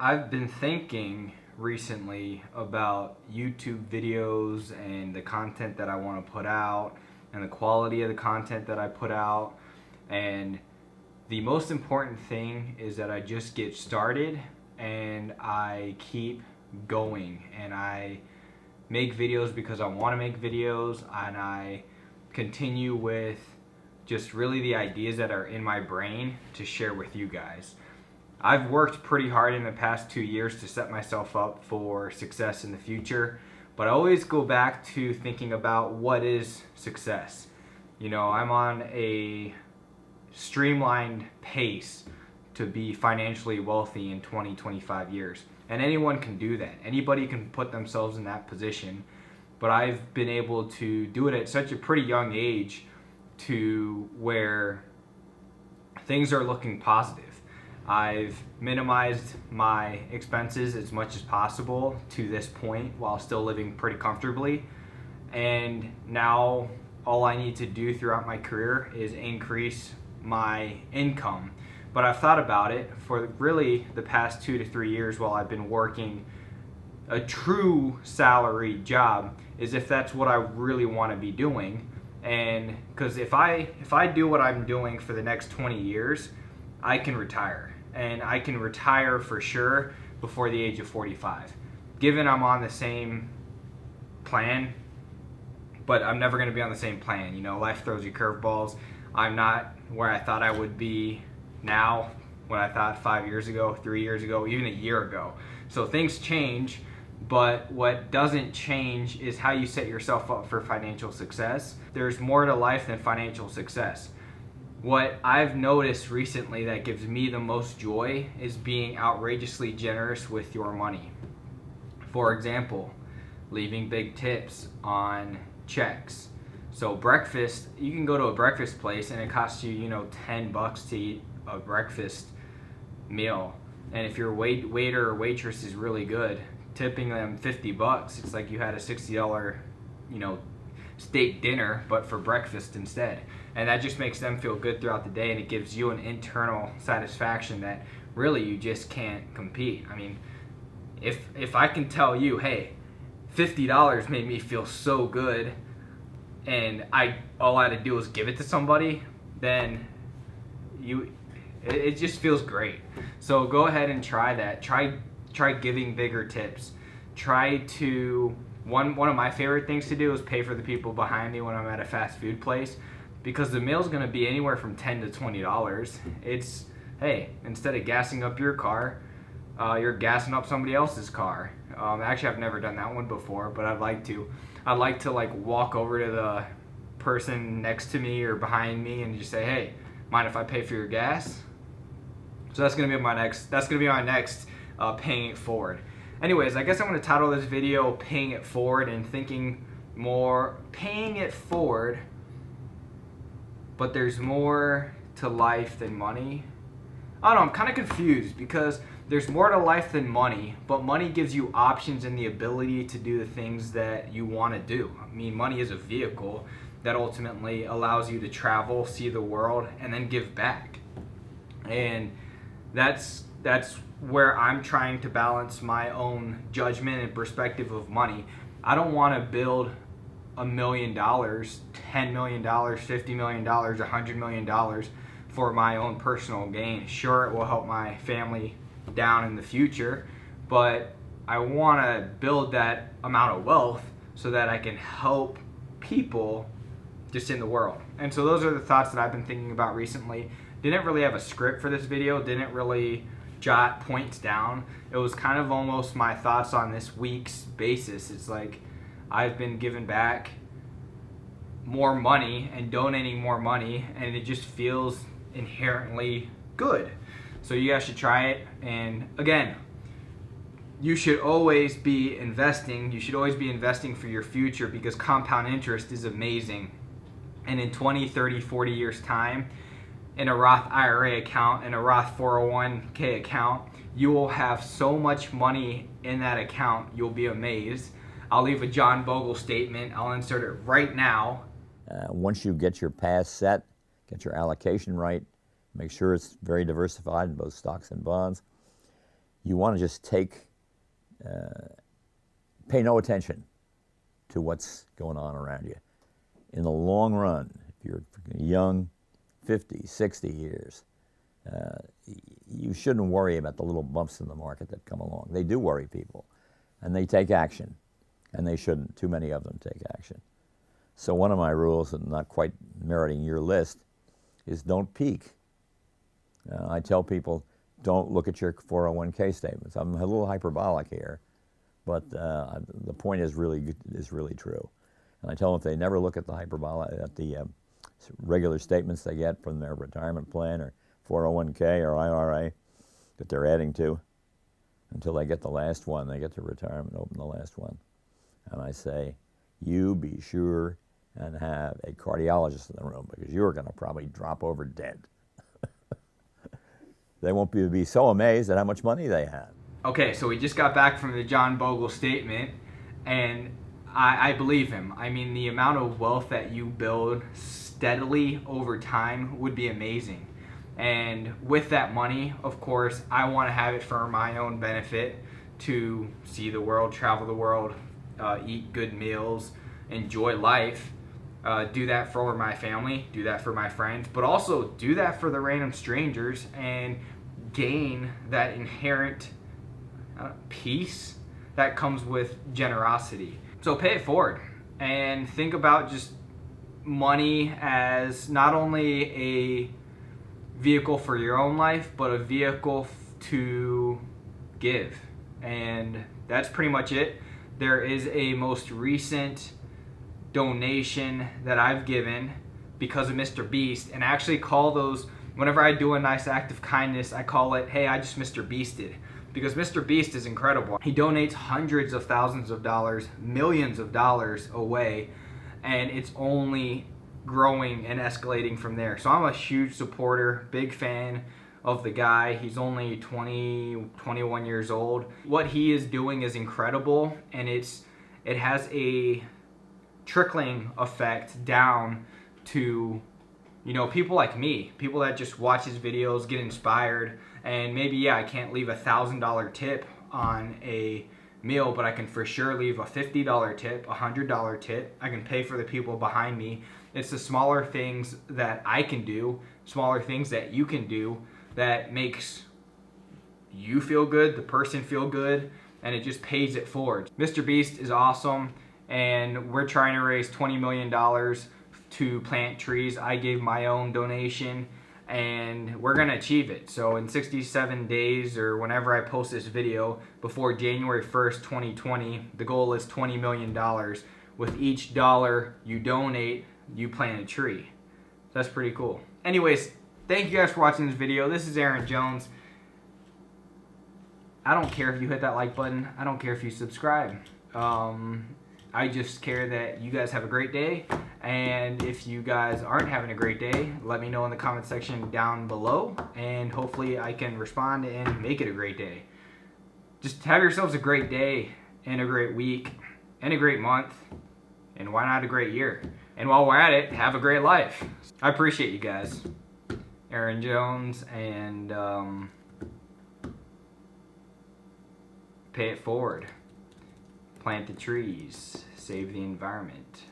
I've been thinking recently about YouTube videos and the content that I want to put out and the quality of the content that I put out. And the most important thing is that I just get started and I keep going and I make videos because I want to make videos, and I continue with just really the ideas that are in my brain to share with you guys. I've worked pretty hard in the past 2 years to set myself up for success in the future, but I always go back to thinking about what is success. You know, I'm on a streamlined pace to be financially wealthy in 20, 25 years. And anyone can do that. Anybody can put themselves in that position. But I've been able to do it at such a pretty young age to where things are looking positive. I've minimized my expenses as much as possible to this point while still living pretty comfortably. And now all I need to do throughout my career is increase my income. But I've thought about it for really the past 2 to 3 years while I've been working a true salary job, is if that's what I really want to be doing. And because if I do what I'm doing for the next 20 years, I can retire. And I can retire for sure before the age of 45. Given I'm on the same plan, but I'm never going to be on the same plan. You know, life throws you curveballs. I'm not where I thought I would be now when I thought 5 years ago, 3 years ago, even a year ago. So things change, but what doesn't change is how you set yourself up for financial success. There's more to life than financial success. What I've noticed recently that gives me the most joy is being outrageously generous with your money. For example, leaving big tips on checks. So breakfast, you can go to a breakfast place and it costs you, $10 to eat a breakfast meal. And if your waiter or waitress is really good, tipping them $50, it's like you had a $60, steak dinner, but for breakfast instead. And that just makes them feel good throughout the day, and it gives you an internal satisfaction that really you just can't compete. I mean, if I can tell you, hey, $50 made me feel so good, and all I had to do was give it to somebody, then it just feels great. So go ahead and try that. Try giving bigger tips. One of my favorite things to do is pay for the people behind me when I'm at a fast food place, because the meal's going to be anywhere from $10 to $20. It's, hey, instead of gassing up your car, you're gassing up somebody else's car. Actually, I've never done that one before, but I'd like to. I'd like to walk over to the person next to me or behind me and just say, hey, mind if I pay for your gas? So that's gonna be my next paying it forward. Anyways, I guess I'm gonna title this video "Paying It Forward" and thinking more paying it forward, but there's more to life than money. I don't know, I'm kind of confused because there's more to life than money, but money gives you options and the ability to do the things that you want to do. I mean, money is a vehicle that ultimately allows you to travel, see the world, and then give back. And that's where I'm trying to balance my own judgment and perspective of money. I don't want to build $1 million, $10 million, $50 million, $100 million for my own personal gain. Sure, it will help my family down in the future, but I want to build that amount of wealth so that I can help people just in the world. And so those are the thoughts that I've been thinking about recently. Didn't really have a script for this video, didn't really jot points down. It was kind of almost my thoughts on this week's basis. It's like I've been giving back more money and donating more money, and it just feels inherently good. So you guys should try it. And again, you should always be investing. You should always be investing for your future, because compound interest is amazing. And in 20, 30, 40 years time, in a Roth IRA account, in a Roth 401k account, you will have so much money in that account, you'll be amazed. I'll leave a John Bogle statement. I'll insert it right now. Once you get your path set, get your allocation right, make sure it's very diversified in both stocks and bonds, you want to just pay no attention to what's going on around you. In the long run, if you're young, 50, 60 years, you shouldn't worry about the little bumps in the market that come along. They do worry people, and they take action, and they shouldn't. Too many of them take action. So one of my rules, and not quite meriting your list, is don't peek. I tell people, don't look at your 401k statements. I'm a little hyperbolic here, but the point is really true. And I tell them if they never look at the regular statements they get from their retirement plan or 401k or IRA that they're adding to, until they get the last one, they get to retirement, open the last one. And I say, you be sure and have a cardiologist in the room, because you're going to probably drop over dead. They won't be so amazed at how much money they have. Okay, so we just got back from the John Bogle statement, and I believe him. I mean, the amount of wealth that you build steadily over time would be amazing. And with that money, of course, I want to have it for my own benefit, to see the world, travel the world, eat good meals, enjoy life, do that for my family, do that for my friends, but also do that for the random strangers and gain that inherent peace that comes with generosity. So pay it forward and think about just money as not only a vehicle for your own life, but a vehicle to give. And that's pretty much it. There is a most recent donation that I've given because of Mr. Beast, and I actually call those, whenever I do a nice act of kindness, I call it, hey, I just Mr. Beasted. Because Mr. Beast is incredible. He donates hundreds of thousands of dollars, millions of dollars away, and it's only growing and escalating from there. So I'm a huge supporter, big fan of the guy. He's only 21 years old. What he is doing is incredible, and it has a trickling effect down to, you know, people like me, people that just watch his videos, get inspired, and maybe, yeah, I can't leave $1,000 tip on a meal, but I can for sure leave a $50 tip, $100 tip. I can pay for the people behind me. It's the smaller things that I can do, smaller things that you can do, that makes you feel good, the person feel good, and it just pays it forward. Mr. Beast is awesome, and we're trying to raise $20 million to plant trees. I gave my own donation, and we're gonna achieve it. So in 67 days, or whenever I post this video, before January 1st, 2020, the goal is $20 million. With each dollar you donate, you plant a tree. That's pretty cool. Anyways, thank you guys for watching this video. This is Aaron Jones. I don't care if you hit that like button. I don't care if you subscribe. I just care that you guys have a great day. And if you guys aren't having a great day, let me know in the comment section down below, and hopefully I can respond and make it a great day. Just have yourselves a great day and a great week and a great month, and why not a great year? And while we're at it, have a great life. I appreciate you guys. Aaron Jones, and pay it forward. Plant the trees. Save the environment.